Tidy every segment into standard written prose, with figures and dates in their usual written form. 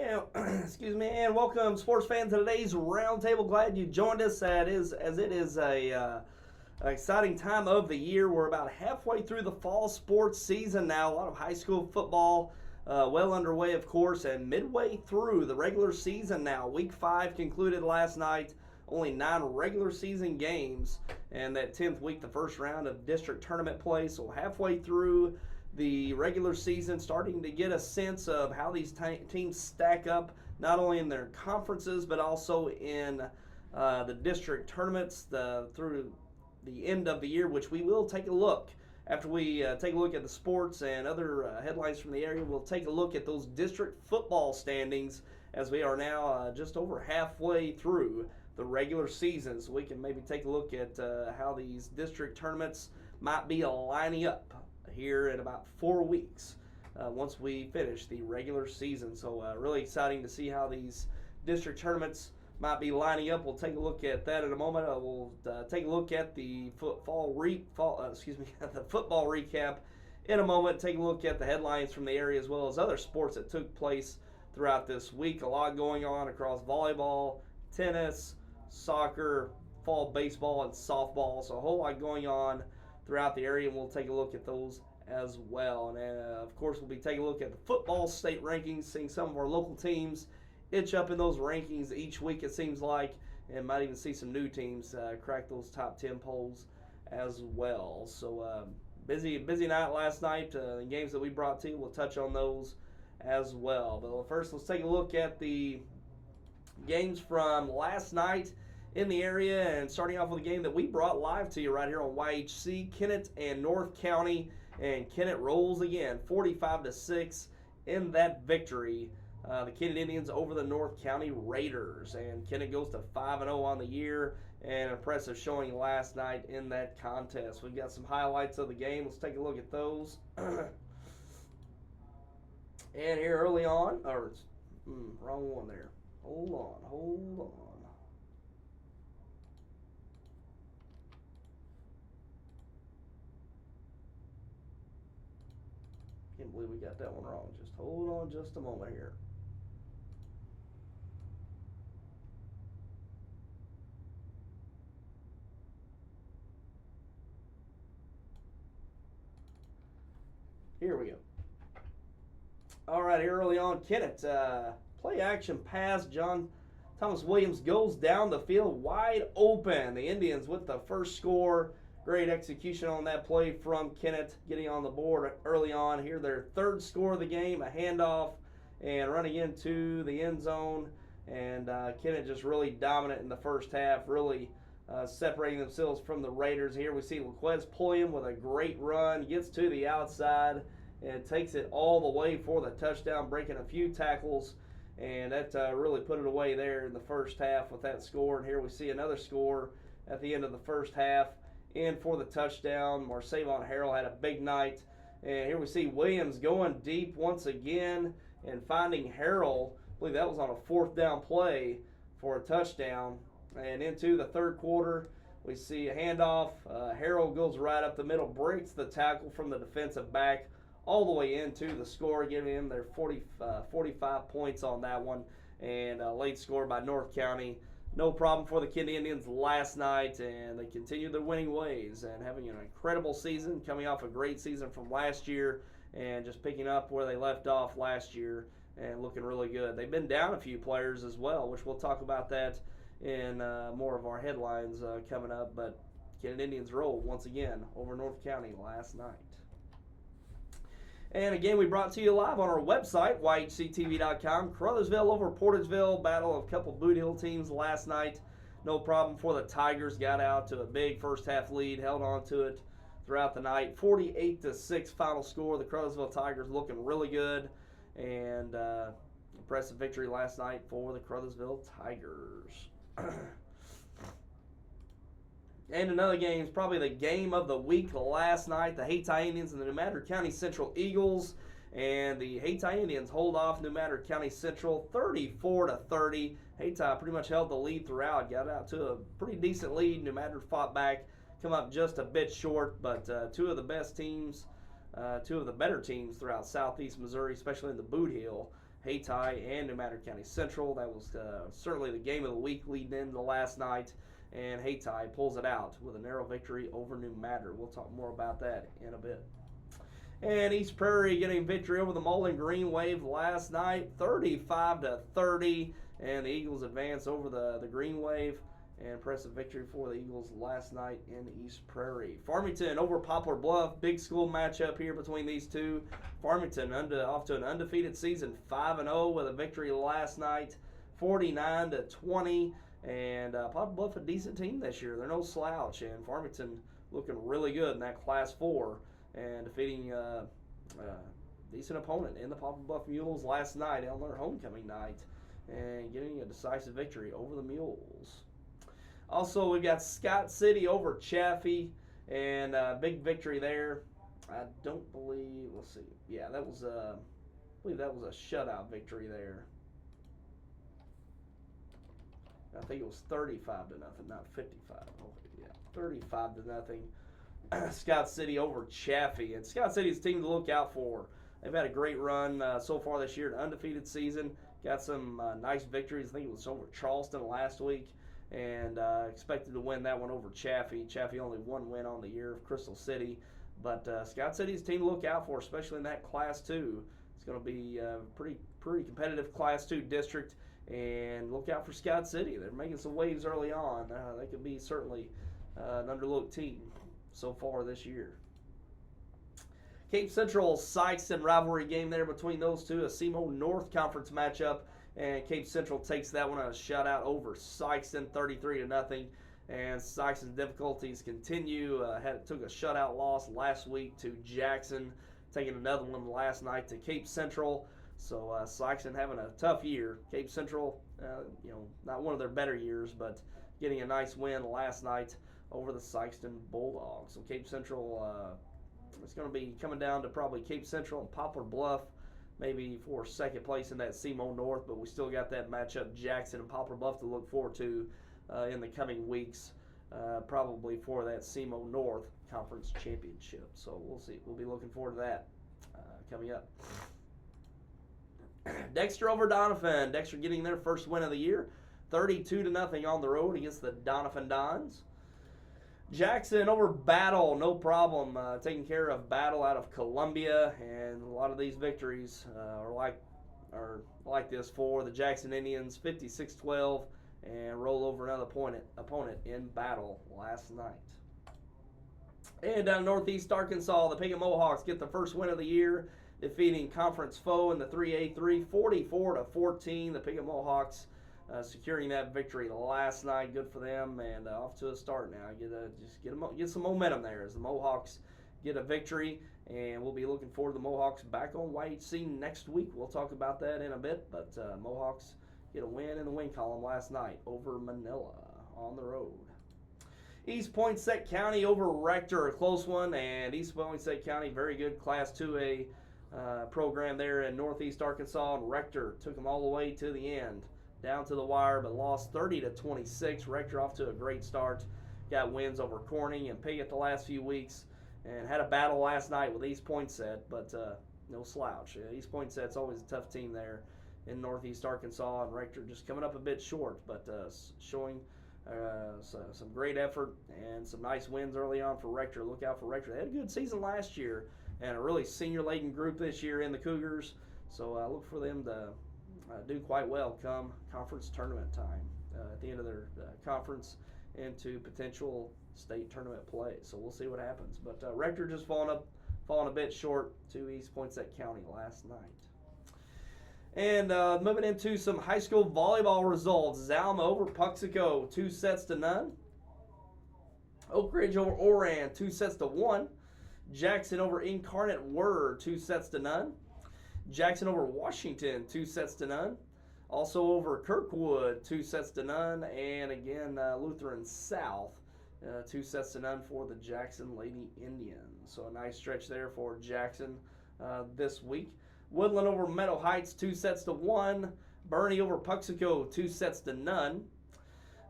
And excuse me, and welcome, sports fans, to today's Roundtable. Glad you joined us. As it is an exciting time of the year. We're about halfway through the fall sports season now. A lot of high school football well underway, of course, and midway through the regular season now. Week 5 concluded last night. Only 9 regular season games, and that 10th week, the first round of district tournament play. So halfway through the regular season, starting to get a sense of how these teams stack up, not only in their conferences but also in the district tournaments through the end of the year, which we will take a look. After we take a look at the sports and other headlines from the area, we'll take a look at those district football standings as we are now just over halfway through the regular season. So we can maybe take a look at how these district tournaments might be lining up here in about 4 weeks once we finish the regular season. So really exciting to see how these district tournaments might be lining up. We'll take a look at that in a moment. We'll take a look at the the football recap in a moment. Take a look at the headlines from the area as well as other sports that took place throughout this week. A lot going on across volleyball, tennis, soccer, fall baseball, and softball. So a whole lot going on throughout the area, and we'll take a look at those as well. And of course, we'll be taking a look at the football state rankings, seeing some of our local teams itch up in those rankings each week, it seems like, and might even see some new teams crack those top 10 polls as well. So busy night last night. The games that we brought to you, we'll touch on those as well. But first, let's take a look at the games from last night in the area, and starting off with a game that we brought live to you right here on YHC, Kennett and North County, and Kennett rolls again 45-6 in that victory. The Kennett Indians over the North County Raiders, and Kennett goes to 5-0 on the year, and impressive showing last night in that contest. We've got some highlights of the game. Let's take a look at those. And here early on, wrong one there. Hold on. Can't believe we got that one wrong. Just hold on just a moment here. Here we go. All right, here early on, Kennett play action pass. John Thomas Williams goes down the field wide open. The Indians with the first score. Great execution on that play from Kennett, getting on the board early on. Here their third score of the game, a handoff, and running into the end zone. And Kennett just really dominant in the first half, really separating themselves from the Raiders. Here we see Laquez Pulliam with a great run, gets to the outside and takes it all the way for the touchdown, breaking a few tackles. And that really put it away there in the first half with that score. And here we see another score at the end of the first half. In for the touchdown. Marcavon Harrell had a big night. And here we see Williams going deep once again and finding Harrell. I believe that was on a 4th down play for a touchdown. And into the third quarter, we see a handoff. Harrell goes right up the middle, breaks the tackle from the defensive back all the way into the score, giving him their 45 points on that one. And a late score by North County. No problem for the Kennett Indians last night, and they continue their winning ways and having an incredible season, coming off a great season from last year and just picking up where they left off last year and looking really good. They've been down a few players as well, which we'll talk about that in more of our headlines coming up, but Kennett Indians rolled once again over North County last night. And again, we brought to you live on our website, yhctv.com. Crothersville over Portageville, battle of a couple Boot Hill teams last night. No problem for the Tigers. Got out to a big first half lead, held on to it throughout the night. 48-6 final score. The Crothersville Tigers looking really good. And impressive victory last night for the Crothersville Tigers. And another game is probably the game of the week last night. The Hayti Indians and the New Madrid County Central Eagles. And the Hayti Indians hold off New Madrid County Central 34-30. Hayti pretty much held the lead throughout. Got out to a pretty decent lead. New Madrid fought back. Come up just a bit short. But two of the best teams, two of the better teams throughout southeast Missouri, especially in the Boot Hill, Hayti and New Madrid County Central. That was certainly the game of the week leading into last night, and Hayti pulls it out with a narrow victory over New Madrid. We'll talk more about that in a bit. And East Prairie getting victory over the Mullen Green Wave last night, 35-30, and the Eagles advance over the Green Wave. And impressive victory for the Eagles last night in East Prairie. Farmington over Poplar Bluff. Big school matchup here between these two. Farmington off to an undefeated season, 5-0 with a victory last night, 49-20. And Poplar Bluff a decent team this year. They're no slouch. And Farmington looking really good in that Class 4 and defeating a decent opponent in the Poplar Bluff Mules last night on their homecoming night and getting a decisive victory over the Mules. Also, we've got Scott City over Chaffee, and big victory there. I don't believe, let's see. Yeah, that was I believe that was a shutout victory there. I think it was 35-0, not 55. Okay, yeah, 35-0. Scott City over Chaffee, and Scott City's a team to look out for. They've had a great run so far this year, an undefeated season. Got some nice victories. I think it was over Charleston last week. And expected to win that one over Chaffee. Chaffee only one win on the year of Crystal City. But Scott City's a team to look out for, especially in that Class 2. It's going to be a pretty competitive Class 2 district. And look out for Scott City. They're making some waves early on. They could be certainly an underlooked team so far this year. Cape Central Sikeston rivalry game there between those two. A SEMO North Conference matchup. And Cape Central takes that one on a shutout over Sikeston, 33-0. And Sikeston's difficulties continue. Took a shutout loss last week to Jackson, taking another one last night to Cape Central. So Sikeston having a tough year. Cape Central, not one of their better years, but getting a nice win last night over the Sikeston Bulldogs. So Cape Central, it's going to be coming down to probably Cape Central and Poplar Bluff, maybe for second place in that SEMO North, but we still got that matchup, Jackson and Poplar Bluff, to look forward to in the coming weeks, probably for that SEMO North Conference Championship. So we'll see. We'll be looking forward to that coming up. Dexter over Doniphan. Dexter getting their first win of the year, 32-0 on the road against the Doniphan Dons. Jackson over Battle, no problem, taking care of Battle out of Columbia, and a lot of these victories are like this for the Jackson Indians, 56-12, and roll over another opponent in Battle last night. And down in Northeast Arkansas, the Piggott Mohawks get the first win of the year, defeating conference foe in the 3A3, 44-14. The Piggott Mohawks securing that victory last night. Good for them, and off to a start now. Get some momentum there as the Mohawks get a victory, and we'll be looking forward to the Mohawks back on YHC next week. We'll talk about that in a bit, but Mohawks get a win in the win column last night over Manila on the road. East Poinsett County over Rector, a close one, and East Poinsett County, very good Class 2A program there in Northeast Arkansas, and Rector took them all the way to the end, down to the wire, but lost 30-26. Rector off to a great start. Got wins over Corning and Piggott the last few weeks, and had a battle last night with East Poinsett, but no slouch. East Poinset's always a tough team there in Northeast Arkansas, and Rector just coming up a bit short, but showing some great effort and some nice wins early on for Rector. Look out for Rector. They had a good season last year and a really senior-laden group this year in the Cougars, so look for them to do quite well come conference tournament time at the end of their conference into potential state tournament play. So we'll see what happens. But Rector just falling a bit short to East Poinsett County last night. And moving into some high school volleyball results. Zalma over Puxico, 2-0. Oak Ridge over Oran, 2-1. Jackson over Incarnate Word, 2-0. Jackson over Washington, 2-0. Also over Kirkwood, 2-0. And again, Lutheran South, 2-0 for the Jackson Lady Indians. So a nice stretch there for Jackson this week. Woodland over Meadow Heights, 2-1. Bernie over Puxico, 2-0.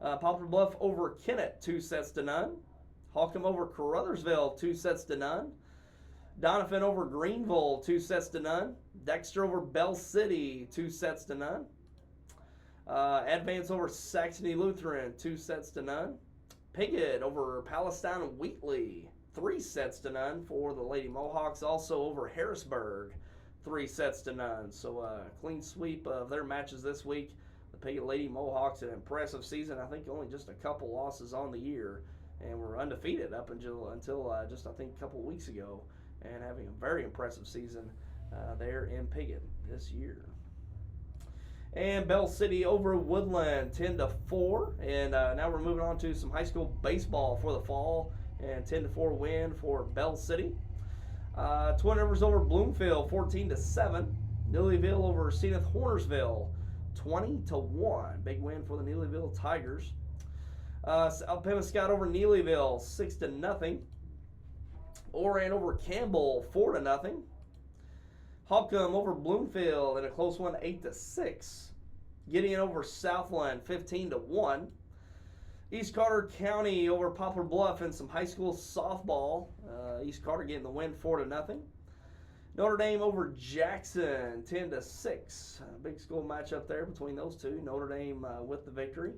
Poplar Bluff over Kennett, 2-0. Holcomb over Caruthersville, 2-0. Doniphan over Greenville, 2-0. Dexter over Bell City, 2-0. Advance over Saxony Lutheran, 2-0. Piggott over Palestine and Wheatley, 3-0 for the Lady Mohawks. Also over Harrisburg, 3-0. So clean sweep of their matches this week. The Piggott Lady Mohawks, an impressive season. I think only just a couple losses on the year, and were undefeated up until just I think a couple weeks ago, and having a very impressive season there in Piggott this year. And Bell City over Woodland, 10-4. And now we're moving on to some high school baseball for the fall, and 10-4 win for Bell City. Twin Rivers over Bloomfield, 14-7. Neelyville over Zenith Hornersville, 20-1. Big win for the Neelyville Tigers. South Pemiscot over Neelyville, 6-0. Oran over Campbell, 4-0. Holcomb over Bloomfield in a close one, 8-6. Gideon over Southland, 15-1. East Carter County over Poplar Bluff in some high school softball. East Carter getting the win, 4-0. Notre Dame over Jackson, 10-6. Big school matchup there between those two. Notre Dame with the victory.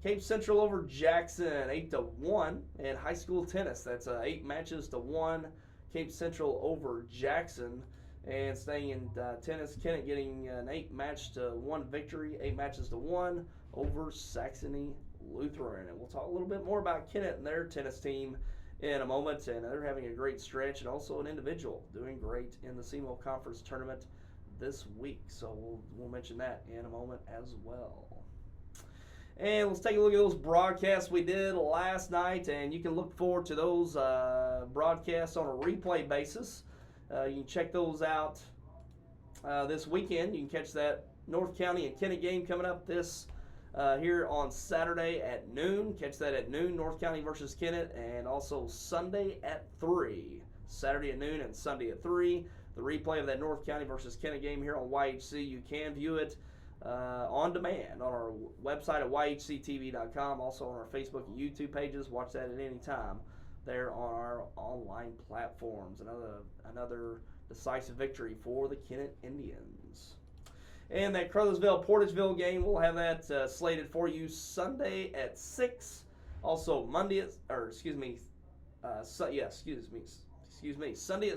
Cape Central over Jackson, 8-1. And high school tennis, that's 8 matches to 1. Cape Central over Jackson. And staying in tennis, Kennett getting an 8-match-to-1 victory, 8 matches to 1 over Saxony Lutheran. And we'll talk a little bit more about Kennett and their tennis team in a moment. And they're having a great stretch, and also an individual doing great in the SEMO Conference Tournament this week. So we'll mention that in a moment as well. And let's take a look at those broadcasts we did last night. And you can look forward to those broadcasts on a replay basis. You can check those out this weekend. You can catch that North County-Kennett game coming up this here on Saturday at noon. Catch that at noon, North County versus Kennett, and also Sunday at 3. Saturday at noon and Sunday at 3. The replay of that North County versus Kennett game here on YHC. You can view it on demand on our website at yhctv.com, also on our Facebook and YouTube pages. Watch that at any time there on our online platforms. Another decisive victory for the Kennett Indians. And that Crothersville-Portageville game, we'll have that slated for you Sunday at 6. Also Sunday at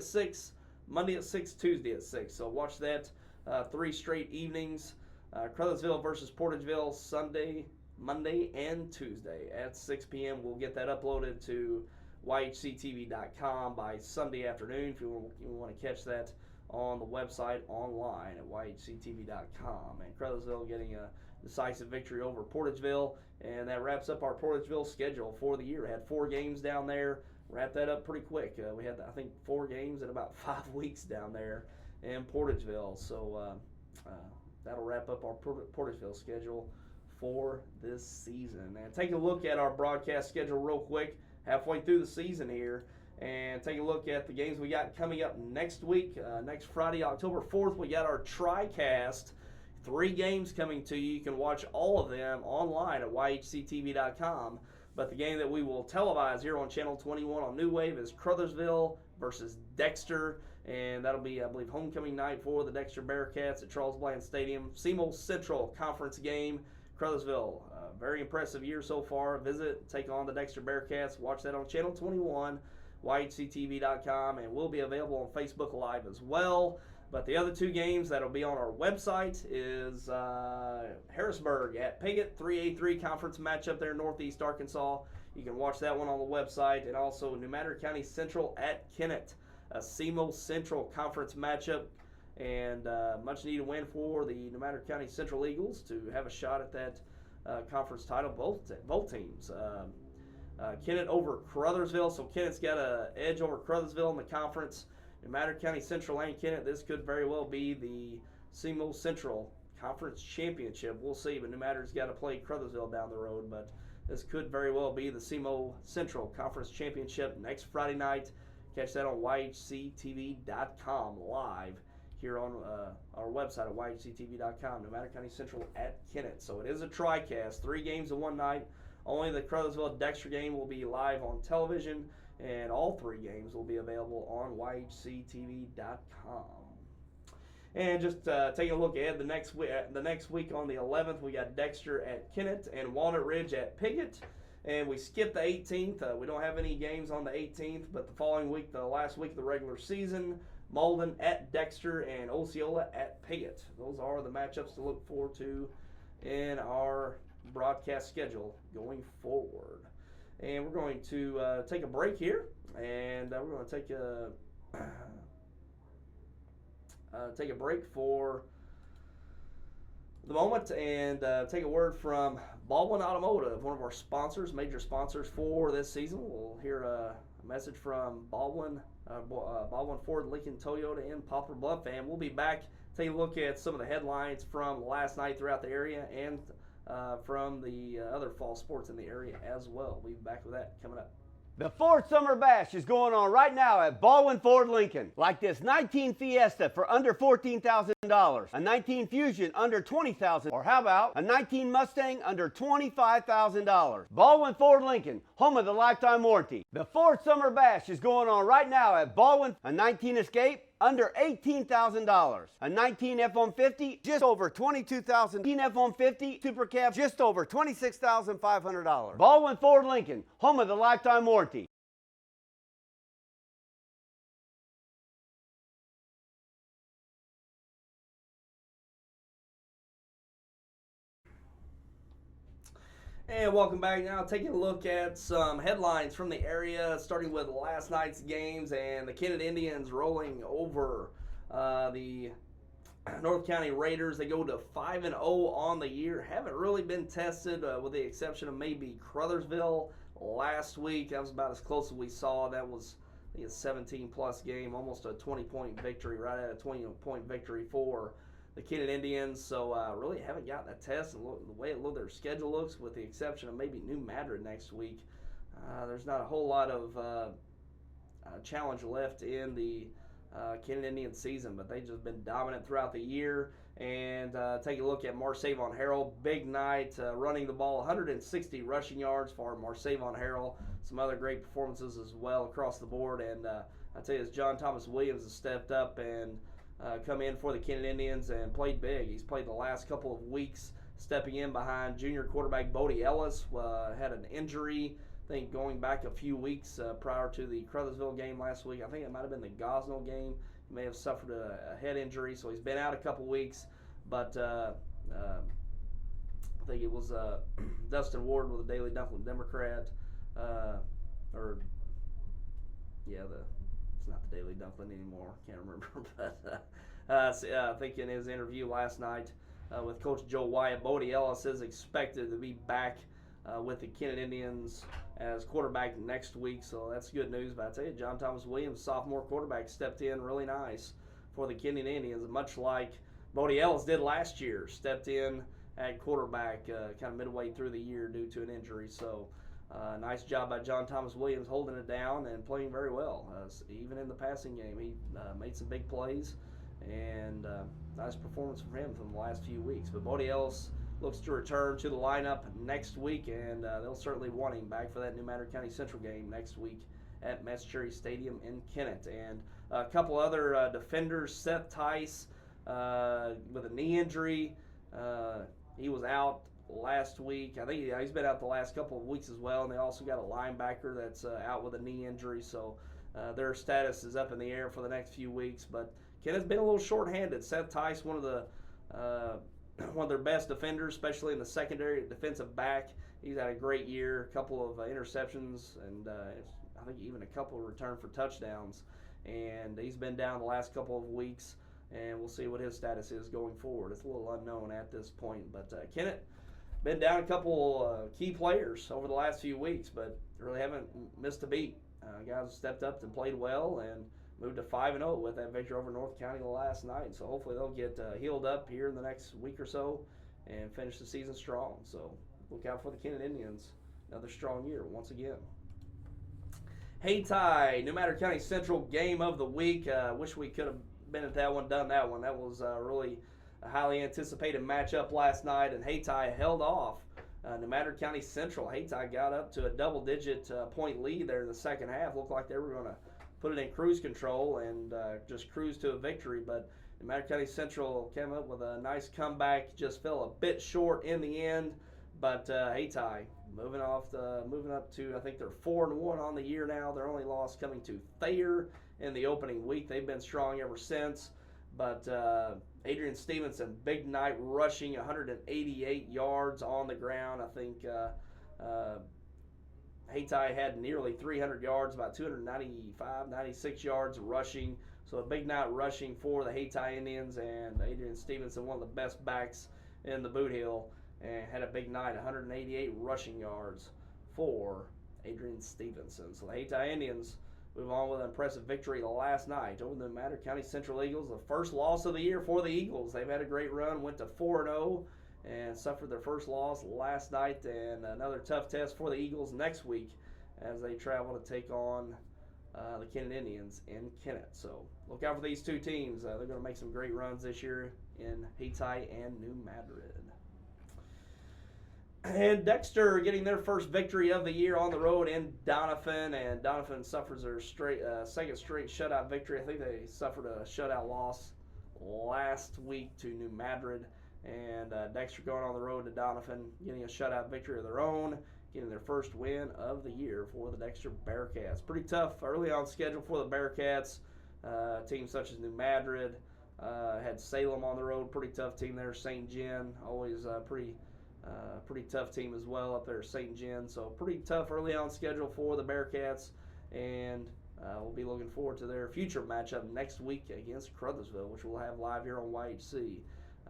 6, Monday at 6, Tuesday at 6. So watch that 3 straight evenings. Crothersville versus Portageville Sunday, Monday, and Tuesday at 6 p.m. We'll get that uploaded to yhctv.com by Sunday afternoon if you want to catch that on the website online at yhctv.com. And Crothersville getting a decisive victory over Portageville, and that wraps up our Portageville schedule for the year. We had 4 games down there. Wrapped that up pretty quick. We had, I think, 4 games in about 5 weeks down there in Portageville. So that'll wrap up our Portageville schedule for this season. And take a look at our broadcast schedule real quick, halfway through the season here, and take a look at the games we got coming up next week. Next Friday, October 4th, we got our TriCast. 3 games coming to you. You can watch all of them online at yhctv.com. But the game that we will televise here on Channel 21 on New Wave is Crothersville versus Dexter. And that'll be, I believe, homecoming night for the Dexter Bearcats at Charles Bland Stadium. SEMO Central Conference game. Crothersville, very impressive year so far. Visit, take on the Dexter Bearcats. Watch that on Channel 21, yhctv.com, and will be available on Facebook Live as well. But the other 2 games that'll be on our website is Harrisburg at Piggott, 3A3 conference matchup there in Northeast Arkansas. You can watch that one on the website. And also New Madrid County Central at Kennett, a SEMO Central conference matchup. And much needed win for the New Madrid County Central Eagles to have a shot at that conference title. Both teams. Kennett over Crothersville, so Kennett's got an edge over Crothersville in the conference. New Madrid County Central and Kennett, this could very well be the SEMO Central Conference Championship. We'll see, but New Madrid's got to play Crothersville down the road. But this could very well be the SEMO Central Conference Championship next Friday night. Catch that on yhctv.com live here on our website at yhctv.com. New Madrid County Central at Kennett. So it is a TriCast, 3 games in one night. Only the Crothersville-Dexter game will be live on television. and all 3 games will be available on yhctv.com. And just taking a look ahead, the next week on the 11th, we got Dexter at Kennett and Walnut Ridge at Piggott. And we skipped the 18th. We don't have any games on the 18th, but the following week, the last week of the regular season, Malden at Dexter and Osceola at Piggott. Those are the matchups to look forward to in our broadcast schedule going forward. And we're going to take a break here, and we're going to take a break for the moment and take a word from Baldwin Automotive, one of our sponsors, major sponsors for this season. We'll hear a message from Baldwin Ford, Lincoln Toyota in Poplar Bluff, and we'll be back take a look at some of the headlines from last night throughout the area and from the other fall sports in the area as well. We'll be back with that coming up. The Ford Summer Bash is going on right now at Baldwin Ford Lincoln. Like this 19 Fiesta for under $14,000, a 19 Fusion under $20,000, or how about a 19 Mustang under $25,000. Baldwin Ford Lincoln, home of the lifetime warranty. The Ford Summer Bash is going on right now at Baldwin. A 19 Escape under $18,000. A 19 F-150, just over $22,000. 19 F-150 Super Cab, just over $26,500. Baldwin Ford Lincoln, home of the lifetime warranty. And welcome back. Now taking a look at some headlines from the area, starting with last night's games and the Kennett Indians rolling over the North County Raiders. They go to 5-0 on the year. Haven't really been tested with the exception of maybe Crothersville last week. That was about as close as we saw. That was a 17-plus game, almost a 20-point victory, right at a 20-point victory for the Kennett Indians. So really haven't gotten a test, and the way their schedule looks, with the exception of maybe New Madrid next week, there's not a whole lot of challenge left in the Kennett Indian season, but they've just been dominant throughout the year. And take a look at Marcavon Harrell. Big night, running the ball, 160 rushing yards for Marcavon Harrell. Some other great performances as well across the board. And I tell you, as John Thomas Williams has stepped up and come in for the Kennett Indians and played big. He's played the last couple of weeks, stepping in behind junior quarterback Bodie Ellis. Had an injury, I think, going back a few weeks prior to the Crothersville game last week. I think it might have been the Gosnell game. He may have suffered a head injury, so he's been out a couple weeks. But I think it was Dustin Ward with the Daily Dunklin Democrat. It's not the Daily Dunklin anymore. Can't remember. But I think in his interview last night with Coach Joe Wyatt, Bodie Ellis is expected to be back with the Kennett Indians as quarterback next week. So that's good news. But I tell you, John Thomas Williams, sophomore quarterback, stepped in really nice for the Kennett Indians, much like Bodie Ellis did last year. Stepped in at quarterback kind of midway through the year due to an injury. So nice job by John Thomas Williams holding it down and playing very well. Even in the passing game, he made some big plays, and nice performance from him from the last few weeks. But Bodie Ellis looks to return to the lineup next week, and they'll certainly want him back for that New Madrid County Central game next week at Metz Cherry Stadium in Kennett. And a couple other defenders, Seth Tice with a knee injury. He was out last week. I think he's been out the last couple of weeks as well, and they also got a linebacker that's out with a knee injury, so their status is up in the air for the next few weeks. But Kennett's been a little short-handed. Seth Tice, one of their best defenders, especially in the secondary defensive back. He's had a great year, a couple of interceptions, and I think even a couple of return for touchdowns. And he's been down the last couple of weeks, and we'll see what his status is going forward. It's a little unknown at this point, but Kennett been down a couple key players over the last few weeks, but really haven't missed a beat. Guys have stepped up and played well and moved to 5-0 with that victory over North County last night. So hopefully they'll get healed up here in the next week or so and finish the season strong. So look out for the Kennett Indians. Another strong year once again. Hayti, New Madrid County Central game of the week. Wish we could have been at that one, done that one. That was really a highly anticipated matchup last night, and Hayti held off No Matter County Central, Hayti got up to a double-digit point lead there in the second half. Looked like they were going to put it in cruise control and just cruise to a victory, but No Matter County Central came up with a nice comeback. Just fell a bit short in the end, but Hayti moving up to, I think they're 4-1 on the year now. Their only loss coming to Thayer in the opening week. They've been strong ever since, but Adrian Stevenson, big night rushing, 188 yards on the ground. I think Hayti had nearly 300 yards, about 295, 96 yards rushing. So a big night rushing for the Hayti Indians, and Adrian Stevenson, one of the best backs in the Boot Hill, and had a big night, 188 rushing yards for Adrian Stevenson. So the Hayti Indians move on with an impressive victory last night over the No Matter County Central Eagles. The first loss of the year for the Eagles. They've had a great run, went to 4-0 and suffered their first loss last night, and another tough test for the Eagles next week as they travel to take on the Kennett Indians in Kennett. So look out for these two teams. They're going to make some great runs this year in Hayti and New Madrid. And Dexter getting their first victory of the year on the road in Donovan, and Donovan suffers their second straight shutout victory. I think they suffered a shutout loss last week to New Madrid, and Dexter going on the road to Donovan, getting a shutout victory of their own, getting their first win of the year for the Dexter Bearcats. Pretty tough early on schedule for the Bearcats. Teams such as New Madrid, had Salem on the road, pretty tough team there. St. Gen, always pretty tough team as well up there, St. Gen. So pretty tough early on schedule for the Bearcats, and we'll be looking forward to their future matchup next week against Crothersville, which we'll have live here on YHC.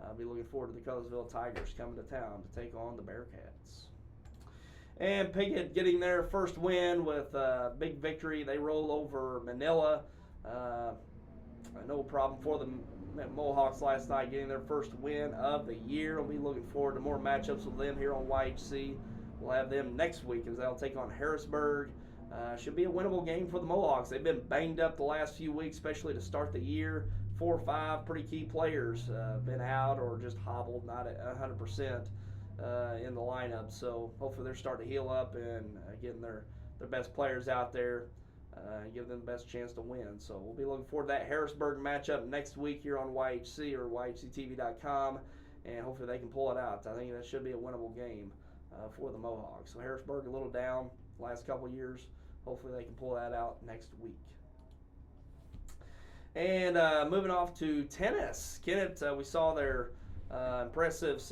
I'll be looking forward to the Crothersville Tigers coming to town to take on the Bearcats. And Pickett getting their first win with a big victory. They roll over Manila. No problem for the Mohawks last night, getting their first win of the year. We'll be looking forward to more matchups with them here on YHC. We'll have them next week as they'll take on Harrisburg. Should be a winnable game for the Mohawks. They've been banged up the last few weeks, especially to start the year. 4 or 5 pretty key players been out or just hobbled, not at 100% in the lineup. So hopefully they're starting to heal up and getting their best players out there. Give them the best chance to win. So we'll be looking forward to that Harrisburg matchup next week here on YHC or YHCTV.com, and hopefully they can pull it out. I think that should be a winnable game for the Mohawks. So Harrisburg a little down last couple years. Hopefully they can pull that out next week. And moving off to tennis, Kennett, we saw their impressive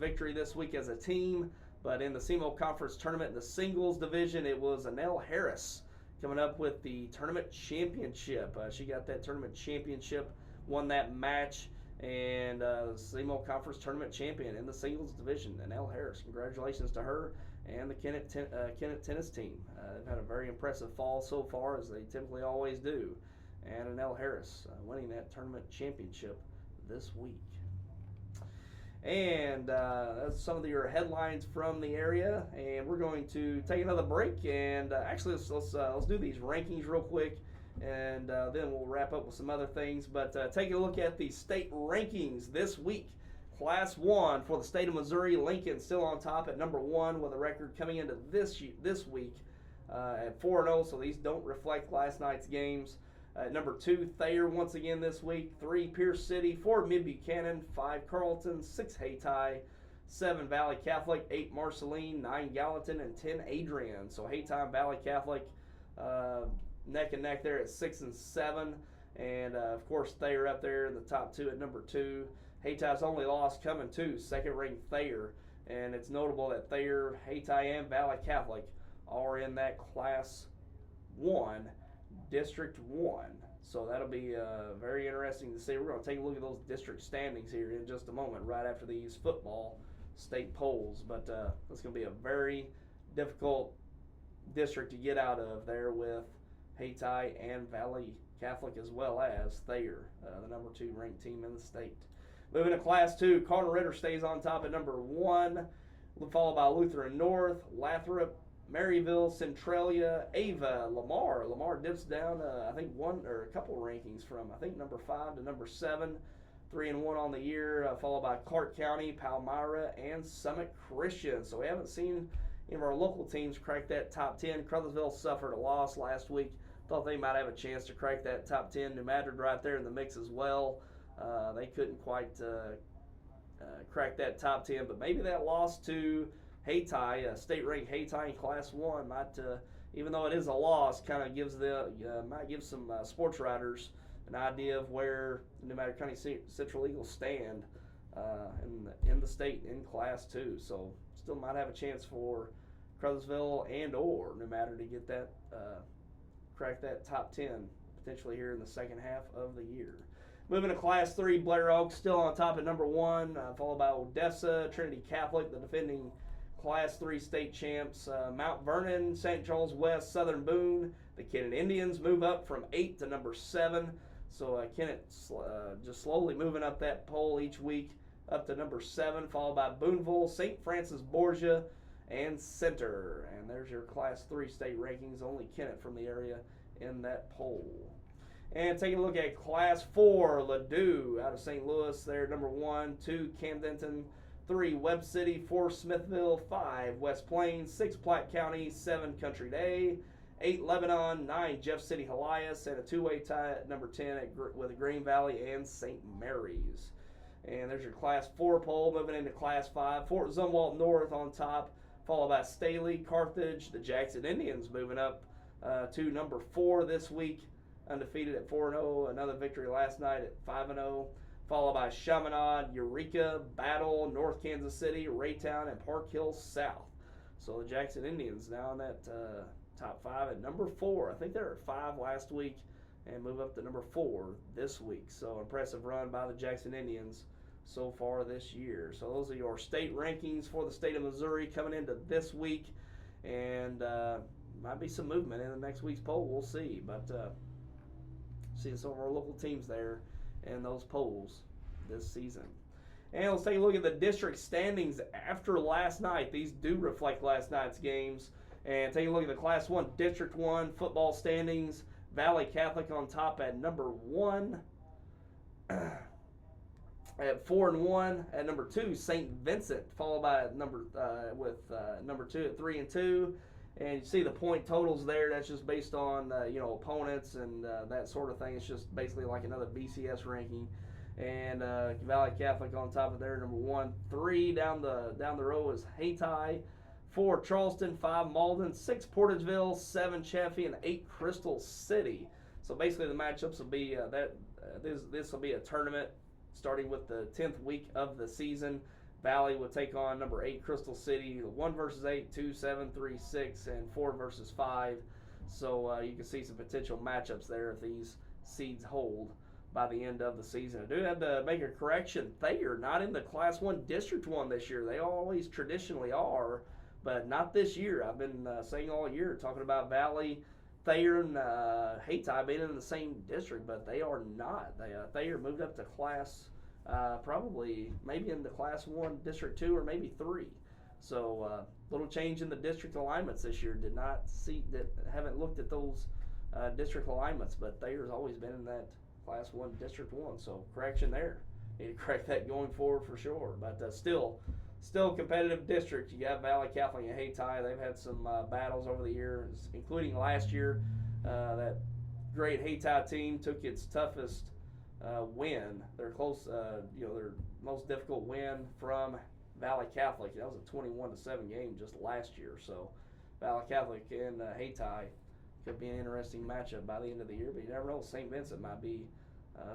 victory this week as a team. But in the SEMO Conference Tournament in the singles division, it was Anel Harris coming up with the tournament championship. She got that tournament championship, won that match, and the SEMO Conference Tournament champion in the singles division, Anel Harris. Congratulations to her and the Kennett tennis team. They've had a very impressive fall so far, as they typically always do. And Anel Harris winning that tournament championship this week. And that's some of your headlines from the area, and we're going to take another break. And actually, let's do these rankings real quick, and then we'll wrap up with some other things. But taking a look at the state rankings this week, Class 1 for the state of Missouri, Lincoln still on top at number 1 with a record coming into this week at 4-0. So these don't reflect last night's games. Number 2, Thayer once again this week. 3, Pierce City. 4, Mid-Buchanan. 5, Carlton. 6, Hayti. 7, Valley Catholic. 8, Marceline. 9, Gallatin. And 10, Adrian. So Hayti and Valley Catholic neck and neck there at 6 and 7. And, of course, Thayer up there in the top 2 at number 2. Hayti's only loss coming to second-ranked Thayer. And it's notable that Thayer, Hayti, and Valley Catholic are in that Class 1. District 1. So that'll be very interesting to see. We're going to take a look at those district standings here in just a moment, right after these football state polls. But it's going to be a very difficult district to get out of there with Hayti and Valley Catholic, as well as Thayer, the number 2 ranked team in the state. Moving to Class 2, Cardinal Ritter stays on top at number 1, followed by Lutheran North, Lathrop, Maryville, Centralia, Ava, Lamar. Lamar dips down, I think, one or a couple rankings from, I think, number 5 to number 7. 3-1 on the year, followed by Clark County, Palmyra, and Summit Christian. So we haven't seen any of our local teams crack that top 10. Crothersville suffered a loss last week. Thought they might have a chance to crack that top 10. New Madrid right there in the mix as well. They couldn't quite crack that top 10, but maybe that loss to Hayti, state-ranked Hayti in Class 1, might, even though it is a loss, kind of gives might give some sports writers an idea of where the New Madrid County Central Eagles stand in the state in Class 2. So still might have a chance for Crothersville and or New Madrid to get that, crack that top 10 potentially here in the second half of the year. Moving to Class 3, Blair Oak still on top at number 1, followed by Odessa, Trinity Catholic, the defending Class 3 state champs, Mount Vernon, St. Charles West, Southern Boone. The Kennett Indians move up from 8 to number 7. So Kennett just slowly moving up that poll each week up to number 7, followed by Booneville, St. Francis Borgia, and Center. And there's your Class 3 state rankings. Only Kennett from the area in that poll. And taking a look at Class 4, Ladue out of St. Louis. They're number 1, 2, Camdenton, 3, Webb City, 4, Smithville, 5, West Plains, 6, Platte County, 7, Country Day, 8, Lebanon, 9, Jeff City, Helias, and a two-way tie at number 10 with Green Valley and St. Mary's. And there's your Class 4 poll. Moving into Class 5, Fort Zumwalt North on top, followed by Staley, Carthage, the Jackson Indians moving up to number 4 this week, undefeated at 4-0. Another victory last night at 5-0. Followed by Chaminade, Eureka, Battle, North Kansas City, Raytown, and Park Hill South. So the Jackson Indians now in that top 5 at number 4. I think they were at 5 last week and move up to number 4 this week. So impressive run by the Jackson Indians so far this year. So those are your state rankings for the state of Missouri coming into this week. And might be some movement in the next week's poll. We'll see. But seeing some of our local teams there in those polls this season. And let's take a look at the district standings after last night. These do reflect last night's games. And take a look at the Class 1 District 1 football standings. Valley Catholic on top at number 1 at 4-1. At number 2, St. Vincent, followed by number 2 at 3-2. And you see the point totals there. That's just based on opponents and that sort of thing. It's just basically like another BCS ranking. And Valley Catholic on top of there, number 1. 3 down the row is Hayti. 4 Charleston, 5 Malden, 6 Portageville, 7 Chaffee, and 8 Crystal City. So basically the matchups will be this will be a tournament starting with the 10th week of the season. Valley will take on number 8 Crystal City, 1 versus 8, 2, 7, 3, 6, and 4 versus 5. So you can see some potential matchups there if these seeds hold by the end of the season. I do have to make a correction. Thayer not in the Class 1 District 1 this year. They always traditionally are, but not this year. I've been saying all year, talking about Valley, Thayer, and Hayti being in the same district, but they are not. Thayer moved up to Class probably maybe in the Class 1 District 2 or maybe 3. So little change in the district alignments this year. Haven't looked at those district alignments, but Thayer's always been in that Class 1 District 1. So correction there. Need to correct that going forward for sure. But still a competitive district. You got Valley Catholic and Hayti. They've had some battles over the years, including last year. That great Hayti team took its toughest win. Their their most difficult win from Valley Catholic. That was a 21-7 game just last year. So Valley Catholic and Hayti could be an interesting matchup by the end of the year. But you never know. St. Vincent might be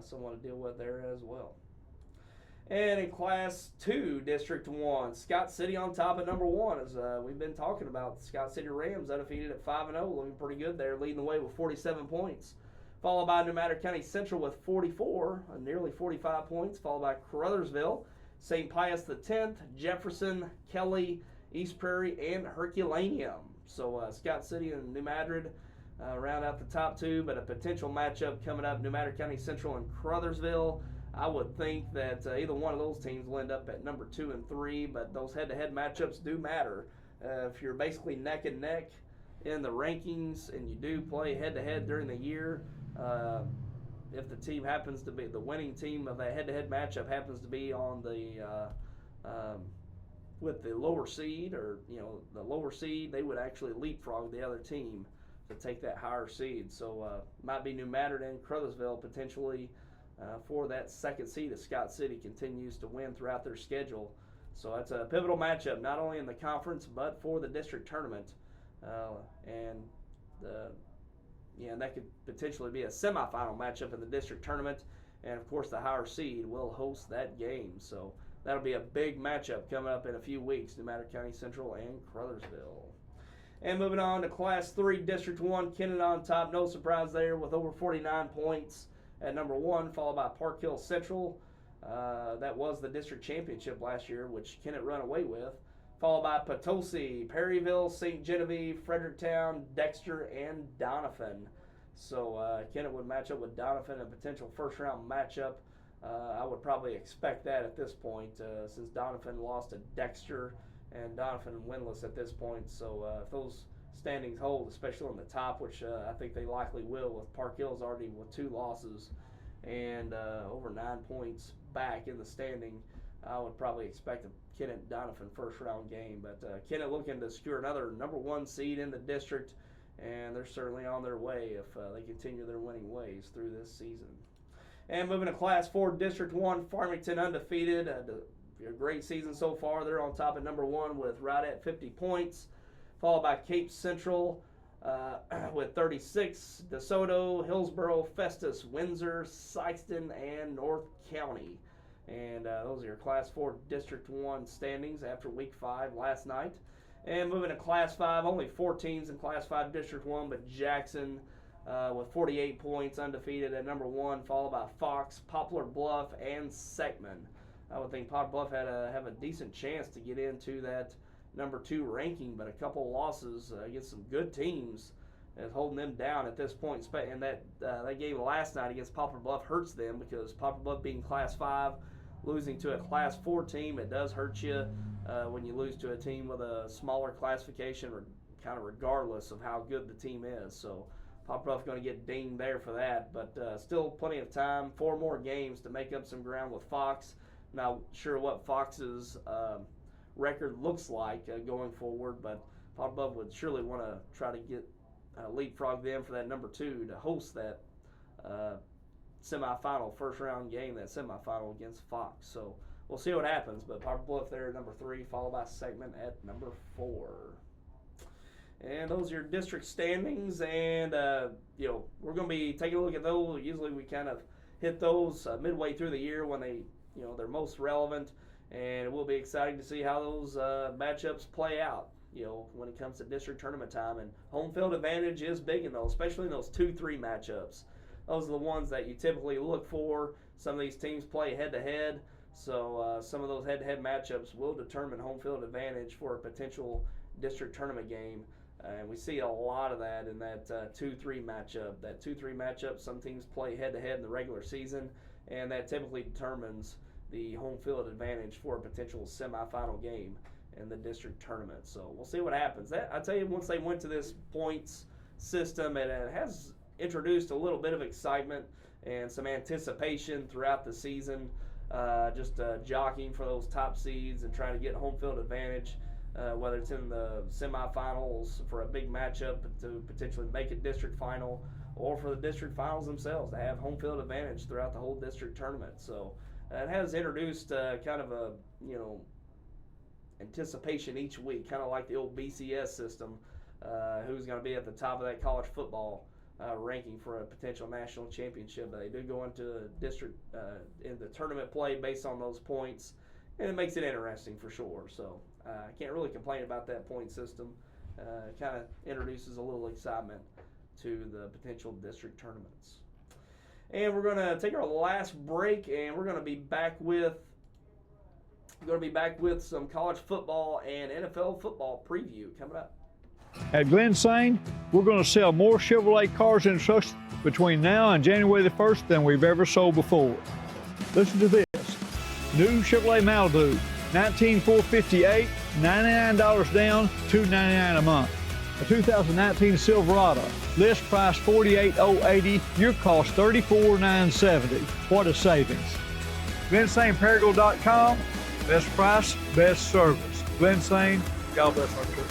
someone to deal with there as well. And in Class 2, District 1, Scott City on top at number 1. As we've been talking about, the Scott City Rams undefeated at 5-0, looking pretty good there, leading the way with 47 points. Followed by New Madrid County Central with 44, nearly 45 points. Followed by Crothersville, St. Pius X, Jefferson, Kelly, East Prairie, and Herculaneum. So Scott City and New Madrid round out the top 2, but a potential matchup coming up, New Madrid County Central and Crothersville. I would think that either one of those teams will end up at number 2 and 3, but those head-to-head matchups do matter. If you're basically neck and neck in the rankings and you do play head-to-head during the year, if the team happens to be the winning team of that head-to-head matchup happens to be on the with the lower seed, or the lower seed, they would actually leapfrog the other team to take that higher seed. So might be New Mattern and Crothersville potentially for that second seed if Scott City continues to win throughout their schedule. So that's a pivotal matchup, not only in the conference but for the district tournament, and that could potentially be a semifinal matchup in the district tournament. And of course, the higher seed will host that game. So that'll be a big matchup coming up in a few weeks, New Mattern County Central and Crothersville. And moving on to Class 3, District 1, Kennett on top. No surprise there with over 49 points at number 1, followed by Park Hill Central. That was the district championship last year, which Kennett run away with. Followed by Potosi, Perryville, St. Genevieve, Fredericktown, Dexter, and Doniphan. So Kennett would match up with Doniphan, a potential first-round matchup. I would probably expect that at this point, since Doniphan lost to Dexter, and Doniphan winless at this point. So if those standings hold, especially on the top, which I think they likely will, with Park Hills already with 2 losses and over 9 points back in the standing, I would probably expect a Kennett-Doniphan first-round game. But Kennett looking to secure another number 1 seed in the district, and they're certainly on their way if they continue their winning ways through this season. And moving to Class 4, District 1, Farmington undefeated. A great season so far. They're on top at number 1 with right at 50 points, followed by Cape Central with 36, DeSoto, Hillsboro, Festus, Windsor, Sykeston, and North County. And those are your Class 4 District 1 standings after Week 5 last night. And moving to Class 5, only 4 teams in Class 5 District 1, but Jackson with 48 points undefeated at number 1, followed by Fox, Poplar Bluff, and Seckman. I would think Poplar Bluff have a decent chance to get into that number 2 ranking, but a couple losses against some good teams is holding them down at this point. And that game last night against Poplar Bluff hurts them, because Poplar Bluff being Class 5, losing to a Class 4 team, it does hurt you when you lose to a team with a smaller classification, or kind of regardless of how good the team is. So Poplar Bluff going to get dinged there for that, but still plenty of time, 4 more games to make up some ground with Fox. Not sure what Fox's record looks like going forward, but Poplar Bluff would surely want to try to get leapfrog them for that number 2 to host that semifinal, first-round game, that semifinal against Fox. So we'll see what happens, but Poplar Bluff there at number 3, followed by Seckman at number 4. And those are your district standings, and we're going to be taking a look at those. Usually we kind of hit those midway through the year when they're most relevant, and it will be exciting to see how those matchups play out, when it comes to district tournament time. And home field advantage is big in those, especially in those 2-3 matchups. Those are the ones that you typically look for. Some of these teams play head-to-head, so some of those head-to-head matchups will determine home field advantage for a potential district tournament game. And we see a lot of that in that 2-3 matchup. That 2-3 matchup, some teams play head-to-head in the regular season, and that typically determines the home field advantage for a potential semifinal game in the district tournament. So we'll see what happens. I tell you, once they went to this points system, it has introduced a little bit of excitement and some anticipation throughout the season, just jockeying for those top seeds and trying to get home field advantage, whether it's in the semifinals for a big matchup to potentially make a district final, or for the district finals themselves to have home field advantage throughout the whole district tournament. So it has introduced kind of a anticipation each week, kind of like the old BCS system, who's going to be at the top of that college football ranking for a potential national championship. But they do go into district in the tournament play based on those points, and it makes it interesting for sure. So I can't really complain about that point system. It kind of introduces a little excitement to the potential district tournaments. And we're going to take our last break, and we're going to be back with some college football and NFL football preview coming up. At Glen Sane, we're going to sell more Chevrolet cars and trucks between now and January the 1st than we've ever sold before. Listen to this. New Chevrolet Malibu, $19,458, $99 down, $299 a month. A 2019 Silverado, list price $48,080, your cost $34,970. What a savings. GlenSaneParagle.com, best price, best service. Glen Sane, God bless our church.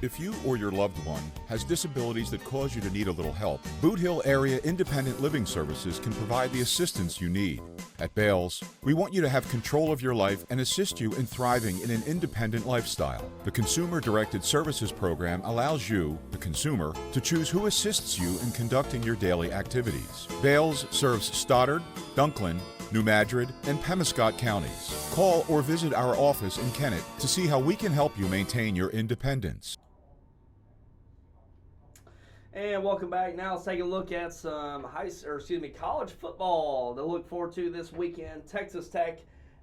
If you or your loved one has disabilities that cause you to need a little help, Boot Hill Area Independent Living Services can provide the assistance you need. At Bales, we want you to have control of your life and assist you in thriving in an independent lifestyle. The Consumer Directed Services Program allows you, the consumer, to choose who assists you in conducting your daily activities. Bales serves Stoddard, Dunklin, New Madrid, and Pemiscot counties. Call or visit our office in Kennett to see how we can help you maintain your independence. And welcome back. Now let's take a look at some college football to look forward to this weekend. Texas Tech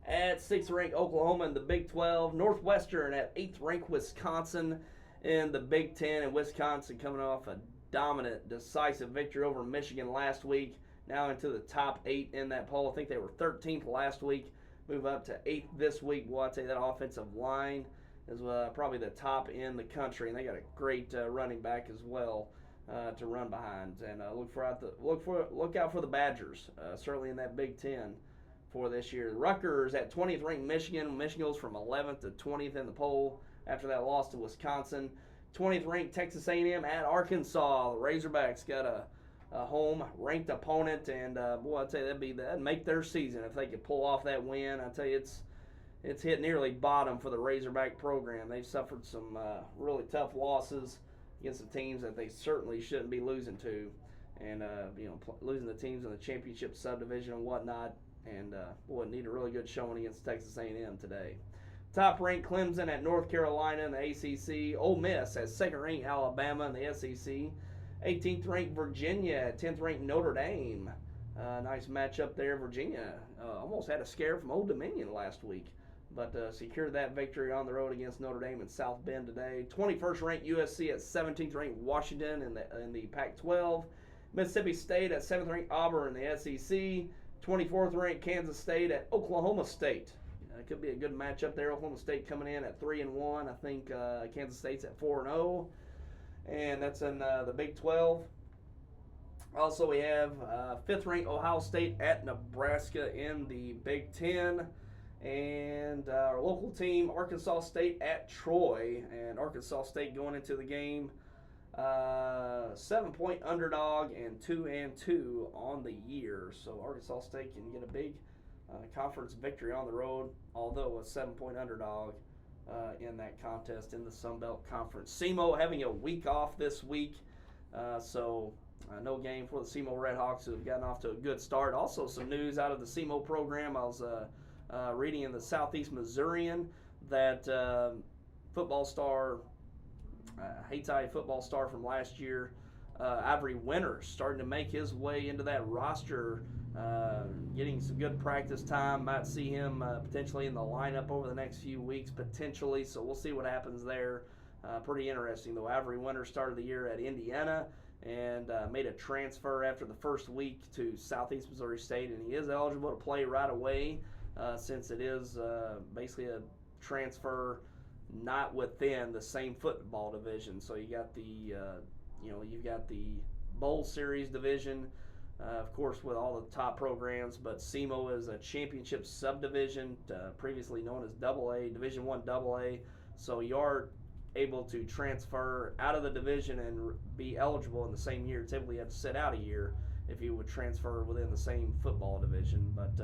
at 6th ranked Oklahoma in the Big 12. Northwestern at 8th ranked Wisconsin in the Big 10. And Wisconsin coming off a dominant, decisive victory over Michigan last week. Now into the top 8 in that poll. I think they were 13th last week. Move up to 8th this week. Well, I'd say that offensive line is probably the top in the country. And they got a great running back as well. To run behind, and look out for the Badgers, certainly in that Big 10 for this year. Rutgers at 20th ranked Michigan. Michigan goes from 11th to 20th in the poll after that loss to Wisconsin. 20th ranked Texas A&M at Arkansas. The Razorbacks got a home ranked opponent, and I'd say that'd make their season if they could pull off that win. I tell you, it's hit nearly bottom for the Razorback program. They've suffered some really tough losses against the teams that they certainly shouldn't be losing to, and losing the teams in the championship subdivision and whatnot. And need a really good showing against Texas A&M today. Top-ranked Clemson at North Carolina in the ACC. Ole Miss at 2nd-ranked Alabama in the SEC. 18th-ranked Virginia at 10th-ranked Notre Dame. Nice matchup there. Virginia almost had a scare from Old Dominion last week, but secured that victory on the road against Notre Dame in South Bend today. 21st ranked USC at 17th ranked Washington in the Pac-12. Mississippi State at 7th ranked Auburn in the SEC. 24th ranked Kansas State at Oklahoma State. It could be a good matchup there. Oklahoma State coming in at 3-1. I think Kansas State's at 4-0, and that's in the Big 12. Also, we have 5th ranked Ohio State at Nebraska in the Big 10. And our local team, Arkansas State at Troy. And Arkansas State going into the game 7-point underdog and 2-2 on the year. So Arkansas State can get a big conference victory on the road, although a 7-point underdog in that contest in the Sun Belt Conference. SEMO having a week off this week, so no game for the SEMO Redhawks, who have gotten off to a good start. Also some news out of the SEMO program. I was reading in the Southeast Missourian that football star, Hayti football star from last year, Avery Winters, starting to make his way into that roster, getting some good practice time. Might see him potentially in the lineup over the next few weeks, potentially, so we'll see what happens there. Pretty interesting, though. Avery Winters started the year at Indiana and made a transfer after the first week to Southeast Missouri State, and he is eligible to play right away. Since it is basically a transfer not within the same football division. So you got the you've got the Bowl Series division, of course, with all the top programs, but SEMO is a championship subdivision, previously known as AA, Division I AA. So you are able to transfer out of the division and be eligible in the same year. Typically you have to sit out a year if you would transfer within the same football division, but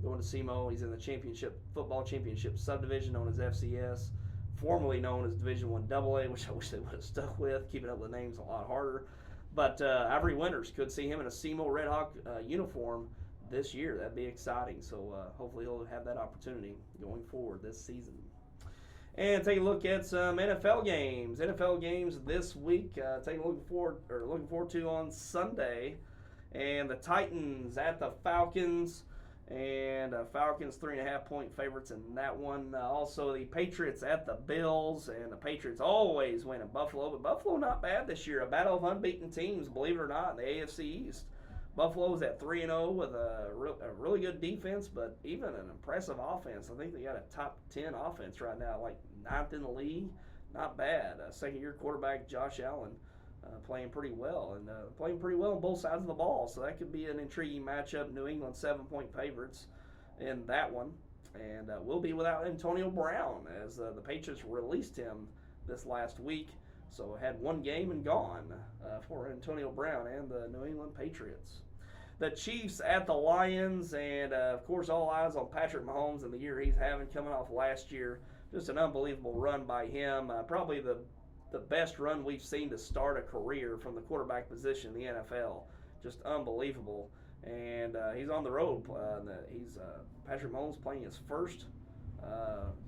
going to SEMO, he's in the football championship subdivision known as FCS, formerly known as Division I AA, which I wish they would have stuck with. Keeping up with the names a lot harder. But Avery Winters, could see him in a SEMO Redhawk uniform this year. That'd be exciting. So hopefully he'll have that opportunity going forward this season. And take a look at some NFL games. NFL games this week. Looking forward to on Sunday. And the Titans at the Falcons. And Falcons 3.5-point favorites in that one. Also, the Patriots at the Bills. And the Patriots always win in Buffalo. But Buffalo not bad this year. A battle of unbeaten teams, believe it or not, in the AFC East. Buffalo's at 3-0 with a really good defense, but even an impressive offense. I think they got a top 10 offense right now, like 9th in the league. Not bad. Second-year quarterback Josh Allen playing pretty well, and playing pretty well on both sides of the ball. So that could be an intriguing matchup. New England 7-point favorites in that one. And we'll be without Antonio Brown as the Patriots released him this last week. So had one game and gone for Antonio Brown and the New England Patriots. The Chiefs at the Lions, and of course all eyes on Patrick Mahomes and the year he's having coming off last year. Just an unbelievable run by him. Probably the best run we've seen to start a career from the quarterback position in the NFL. Just unbelievable. And he's on the road. Patrick Mahomes playing his first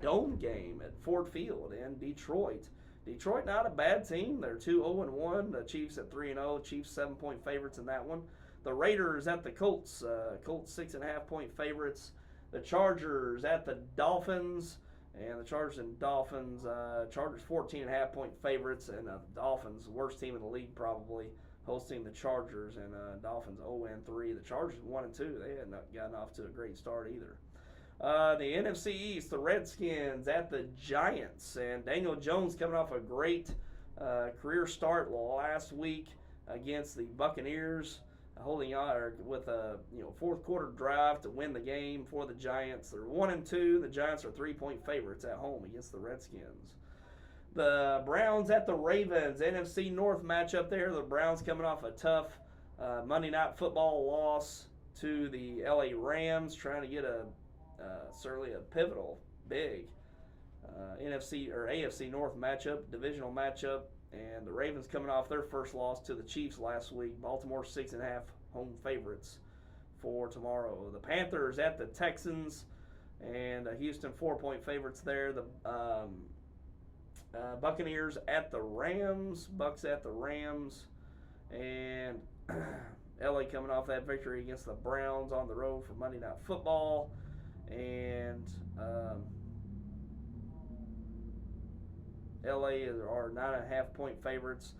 dome game at Ford Field in Detroit. Detroit not a bad team. They're 2-0-1. The Chiefs at 3-0. Chiefs 7-point favorites in that one. The Raiders at the Colts. Colts 6.5-point favorites. The Chargers at the Dolphins. And the Chargers and Dolphins. Chargers 14.5-point favorites. And the Dolphins, worst team in the league probably, hosting the Chargers. And Dolphins 0-3. The Chargers 1-2. They hadn't gotten off to a great start either. The NFC East, the Redskins at the Giants, and Daniel Jones coming off a great career start last week against the Buccaneers, holding on with a fourth quarter drive to win the game for the Giants. They're 1-2. The Giants are 3-point favorites at home against the Redskins. The Browns at the Ravens, NFC North matchup there. The Browns coming off a tough Monday Night Football loss to the LA Rams, trying to get certainly a pivotal, big NFC or AFC North matchup, divisional matchup, and the Ravens coming off their first loss to the Chiefs last week. Baltimore 6.5 home favorites for tomorrow. The Panthers at the Texans, and Houston 4-point favorites there. The Buccaneers at the Rams, Bucks at the Rams, and LA coming off that victory against the Browns on the road for Monday Night Football. And LA are 9.5-point favorites.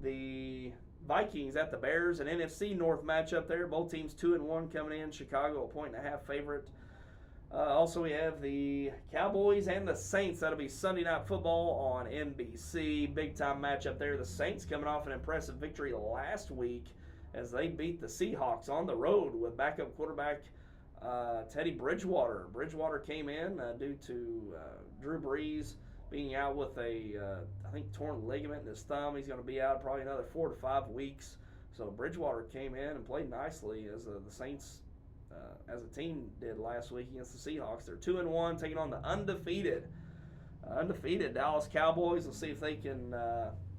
The Vikings at the Bears, an NFC North matchup there. Both teams 2-1 coming in. Chicago a 1.5 favorite. Also, we have the Cowboys and the Saints. That'll be Sunday Night Football on NBC. Big time matchup there. The Saints coming off an impressive victory last week as they beat the Seahawks on the road with backup quarterback Teddy Bridgewater. Bridgewater came in due to Drew Brees being out with a, I think, torn ligament in his thumb. He's going to be out probably another 4 to 5 weeks. So Bridgewater came in and played nicely as the Saints, as a team, did last week against the Seahawks. They're 2-1, taking on the undefeated Dallas Cowboys. We'll see if they can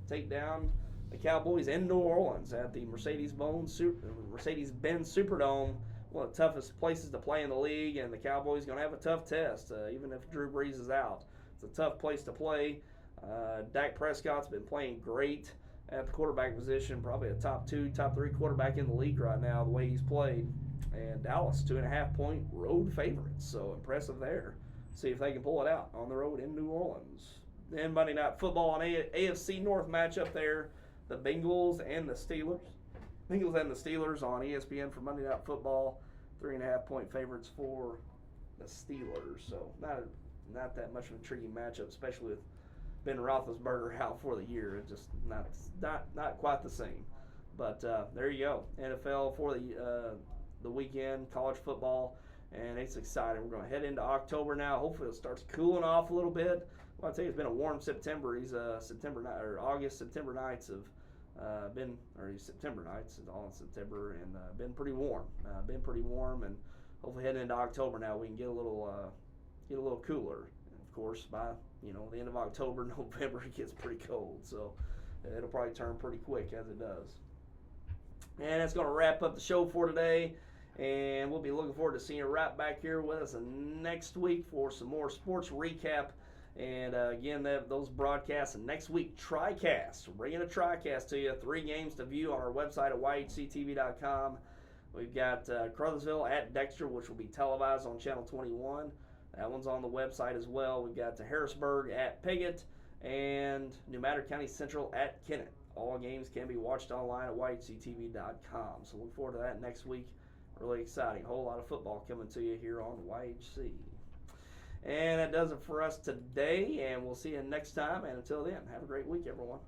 take down the Cowboys in New Orleans at the Mercedes-Benz Superdome. One of the toughest places to play in the league, and the Cowboys are going to have a tough test, even if Drew Brees is out. It's a tough place to play. Dak Prescott's been playing great at the quarterback position, probably a top 2, top 3 quarterback in the league right now, the way he's played. And Dallas, 2.5-point road favorites, so impressive there. See if they can pull it out on the road in New Orleans. Then Monday Night Football, an AFC North matchup there, the Bengals and the Steelers. Bengals and the Steelers on ESPN for Monday Night Football. 3.5-point favorites for the Steelers. So not that much of an intriguing matchup, especially with Ben Roethlisberger out for the year. It's just not quite the same. But there you go. NFL for the weekend, college football, and it's exciting. We're going to head into October now. Hopefully it starts cooling off a little bit. Well, I tell you, it's been a warm September. September nights have September nights, it's all in September, and been pretty warm. And hopefully heading into October now we can get a little cooler. And of course, by the end of October, November, it gets pretty cold. So it'll probably turn pretty quick as it does. And that's going to wrap up the show for today. And we'll be looking forward to seeing you right back here with us next week for some more sports recap. And again, those broadcasts. And next week, TriCast. We're bringing a TriCast to you. 3 games to view on our website at yhctv.com. We've got Crothersville at Dexter, which will be televised on Channel 21. That one's on the website as well. We've got Harrisburg at Piggott and New Madrid County Central at Kennett. All games can be watched online at YHCTV.com. So look forward to that next week. Really exciting. A whole lot of football coming to you here on YHC. And that does it for us today, and we'll see you next time. And until then, have a great week, everyone.